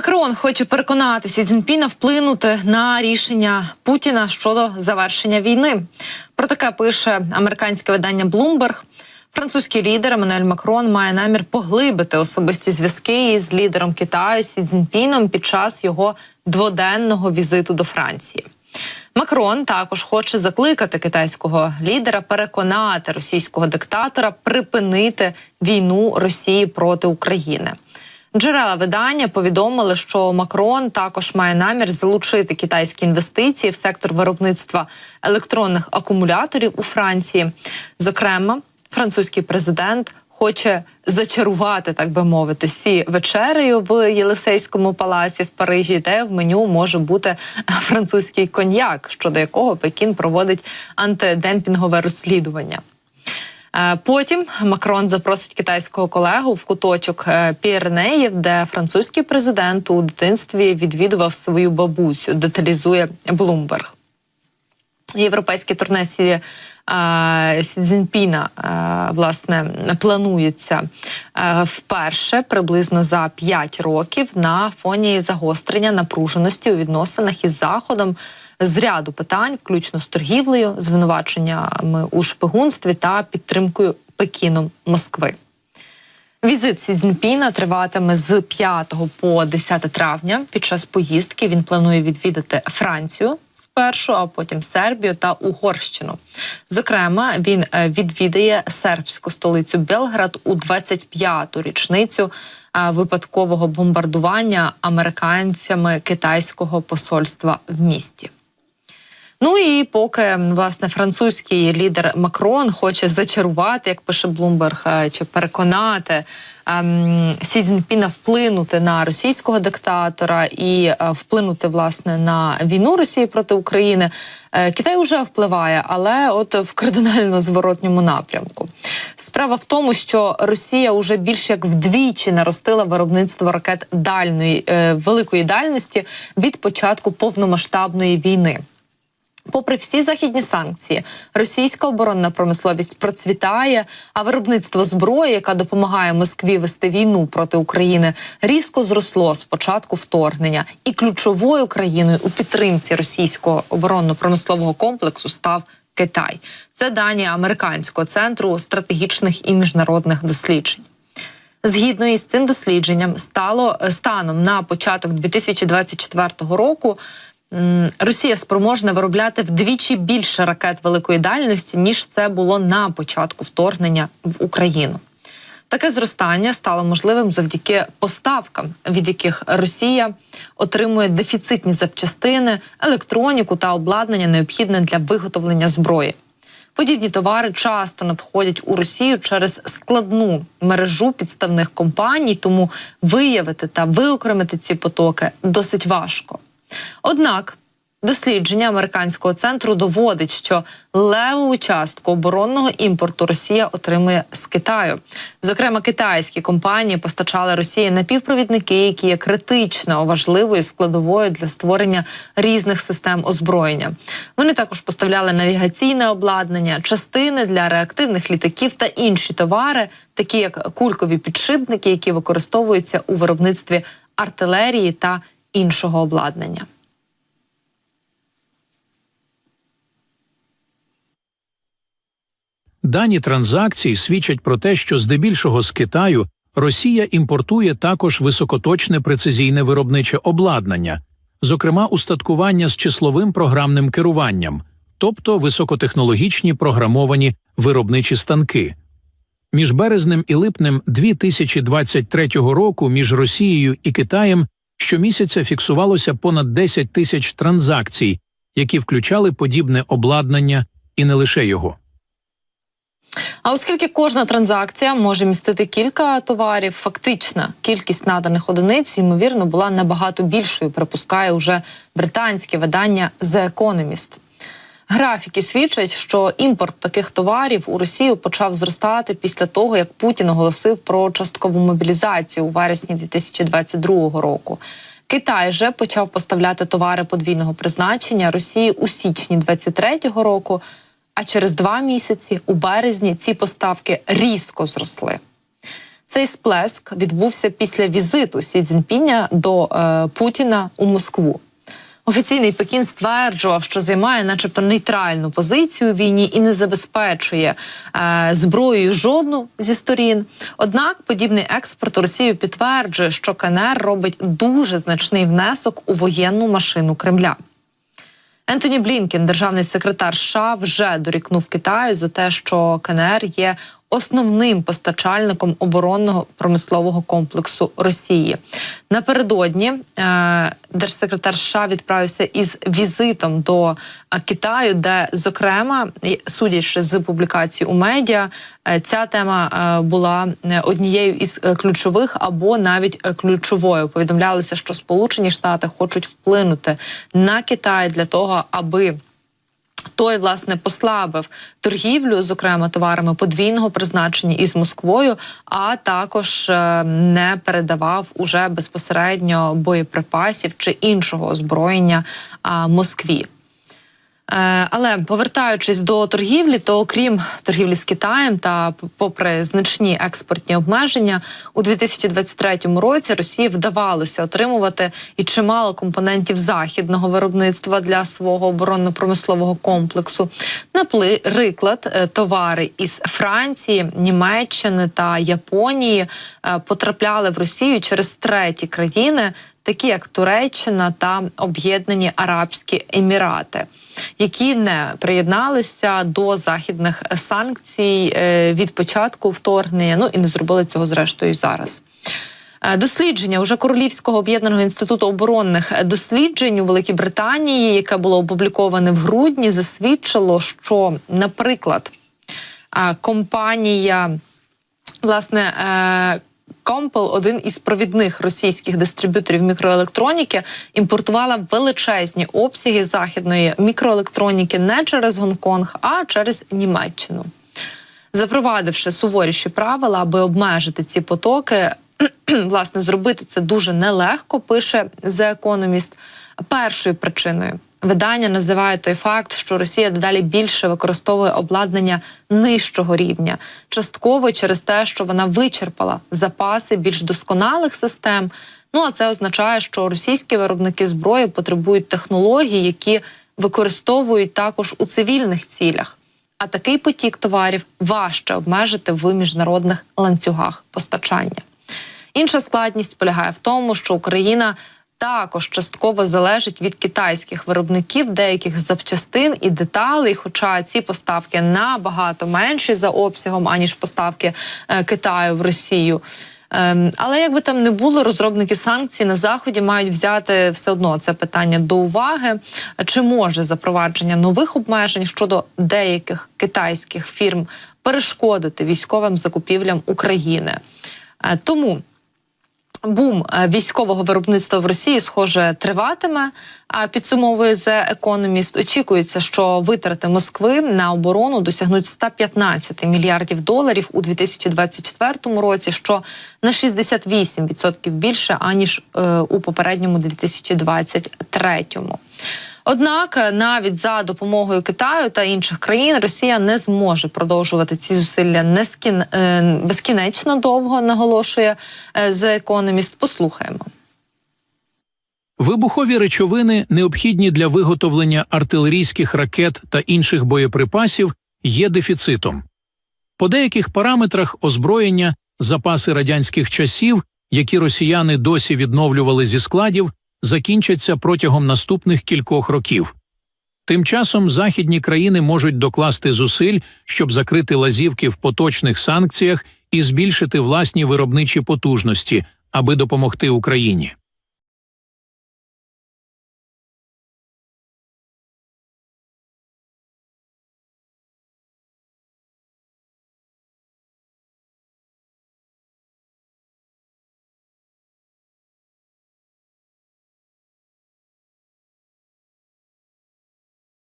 Макрон хоче переконати Сі Цзіньпіна вплинути на рішення Путіна щодо завершення війни. Про таке пише американське видання Bloomberg. Французький лідер Еммануель Макрон має намір поглибити особисті зв'язки із лідером Китаю Сі Цзіньпіном під час його дводенного візиту до Франції. Макрон також хоче закликати китайського лідера переконати російського диктатора припинити війну Росії проти України. Джерела видання повідомили, що Макрон також має намір залучити китайські інвестиції в сектор виробництва електронних акумуляторів у Франції. Зокрема, французький президент хоче зачарувати, так би мовити, Сі вечерею в Єлисейському палаці в Парижі, де в меню може бути французький коньяк, щодо якого Пекін проводить антидемпінгове розслідування. Потім Макрон запросить китайського колегу в куточок Піренеїв, де французький президент у дитинстві відвідував свою бабусю, деталізує Bloomberg. Європейське турне Сі Цзіньпіна, власне, планується вперше приблизно за 5 років на фоні загострення напруженості у відносинах із Заходом з ряду питань, включно з торгівлею, звинуваченнями у шпигунстві та підтримкою Пекіном Москви. Візит Сі Цзіньпіна триватиме з 5 по 10 травня. Під час поїздки він планує відвідати Францію спершу, а потім Сербію та Угорщину. Зокрема, він відвідає сербську столицю Белград у 25-ту річницю випадкового бомбардування американцями китайського посольства в місті. Ну і поки, власне, французький лідер Макрон хоче зачарувати, як пише Bloomberg, чи переконати Сі Цзіньпіна вплинути на російського диктатора і вплинути, власне, на війну Росії проти України, Китай вже впливає, але от в кардинально зворотньому напрямку. Справа в тому, що Росія вже більше як вдвічі наростила виробництво ракет великої дальності від початку повномасштабної війни. Попри всі західні санкції, російська оборонна промисловість процвітає, а виробництво зброї, яка допомагає Москві вести війну проти України, різко зросло з початку вторгнення. І ключовою країною у підтримці російського оборонно-промислового комплексу став Китай. Це дані Американського центру стратегічних і міжнародних досліджень. Згідно із цим дослідженням, станом на початок 2024 року Росія спроможна виробляти вдвічі більше ракет великої дальності, ніж це було на початку вторгнення в Україну. Таке зростання стало можливим завдяки поставкам, від яких Росія отримує дефіцитні запчастини, електроніку та обладнання, необхідне для виготовлення зброї. Подібні товари часто надходять у Росію через складну мережу підставних компаній, тому виявити та виокремити ці потоки досить важко. Однак дослідження Американського центру доводить, що левову частку оборонного імпорту Росія отримує з Китаю. Зокрема, китайські компанії постачали Росії напівпровідники, які є критично важливою складовою для створення різних систем озброєння. Вони також поставляли навігаційне обладнання, частини для реактивних літаків та інші товари, такі як кулькові підшипники, які використовуються у виробництві артилерії та іншого обладнання. Дані транзакцій свідчать про те, що здебільшого з Китаю Росія імпортує також високоточне прецизійне виробниче обладнання, зокрема устаткування з числовим програмним керуванням, тобто високотехнологічні програмовані виробничі станки. Між березнем і липнем 2023 року між Росією і Китаєм щомісяця фіксувалося понад 10 тисяч транзакцій, які включали подібне обладнання і не лише його. А оскільки кожна транзакція може містити кілька товарів, фактична кількість наданих одиниць, ймовірно, була набагато більшою, припускає уже британське видання The Economist. Графіки свідчать, що імпорт таких товарів у Росію почав зростати після того, як Путін оголосив про часткову мобілізацію у вересні 2022 року. Китай же почав поставляти товари подвійного призначення Росії у січні 2023 року, а через 2 місяці, у березні, ці поставки різко зросли. Цей сплеск відбувся після візиту Сі Цзіньпіня до Путіна у Москву. Офіційний Пекін стверджував, що займає начебто нейтральну позицію у війні і не забезпечує зброєю жодну зі сторін. Однак подібний експорт у Росію підтверджує, що КНР робить дуже значний внесок у воєнну машину Кремля. Ентоні Блінкен, державний секретар США, вже дорікнув Китаю за те, що КНР є основним постачальником оборонного промислового комплексу Росії. Напередодні держсекретар США відправився із візитом до Китаю, де, зокрема, судячи з публікацій у медіа, ця тема була однією із ключових або навіть ключовою. Повідомлялося, що Сполучені Штати хочуть вплинути на Китай для того, аби той, власне, послабив торгівлю, зокрема, товарами подвійного призначення із Москвою, а також не передавав уже безпосередньо боєприпасів чи іншого озброєння Москві. Але повертаючись до торгівлі, то окрім торгівлі з Китаєм та попри значні експортні обмеження, у 2023 році Росії вдавалося отримувати і чимало компонентів західного виробництва для свого оборонно-промислового комплексу. Наприклад, товари із Франції, Німеччини та Японії потрапляли в Росію через треті країни, такі як Туреччина та Об'єднані Арабські Емірати, які не приєдналися до західних санкцій від початку вторгнення, ну і не зробили цього зрештою зараз. Дослідження уже Королівського об'єднаного інституту оборонних досліджень у Великій Британії, яке було опубліковане в грудні, засвідчило, що, наприклад, компанія, власне, Compal, один із провідних російських дистриб'юторів мікроелектроніки, імпортувала величезні обсяги західної мікроелектроніки не через Гонконг, а через Німеччину. Запровадивши суворіші правила, аби обмежити ці потоки, власне, зробити це дуже нелегко, пише The Economist. Першою причиною видання називає той факт, що Росія дедалі більше використовує обладнання нижчого рівня, частково через те, що вона вичерпала запаси більш досконалих систем. Ну, а це означає, що російські виробники зброї потребують технологій, які використовують також у цивільних цілях. А такий потік товарів важче обмежити в міжнародних ланцюгах постачання. Інша складність полягає в тому, що Україна також частково залежить від китайських виробників деяких запчастин і деталей, хоча ці поставки набагато менші за обсягом, аніж поставки Китаю в Росію. Але як би там не було, розробники санкцій на Заході мають взяти все одно це питання до уваги. Чи може запровадження нових обмежень щодо деяких китайських фірм перешкодити військовим закупівлям України? Тому бум військового виробництва в Росії, схоже, триватиме, підсумовує The Economist. Очікується, що витрати Москви на оборону досягнуть 115 мільярдів доларів у 2024 році, що на 68% більше, аніж у попередньому 2023. Однак, навіть за допомогою Китаю та інших країн Росія не зможе продовжувати ці зусилля безкінечно довго, наголошує The Economist. Послухаємо. Вибухові речовини, необхідні для виготовлення артилерійських ракет та інших боєприпасів, є дефіцитом. По деяких параметрах озброєння, запаси радянських часів, які росіяни досі відновлювали зі складів, закінчаться протягом наступних кількох років. Тим часом західні країни можуть докласти зусиль, щоб закрити лазівки в поточних санкціях і збільшити власні виробничі потужності, аби допомогти Україні.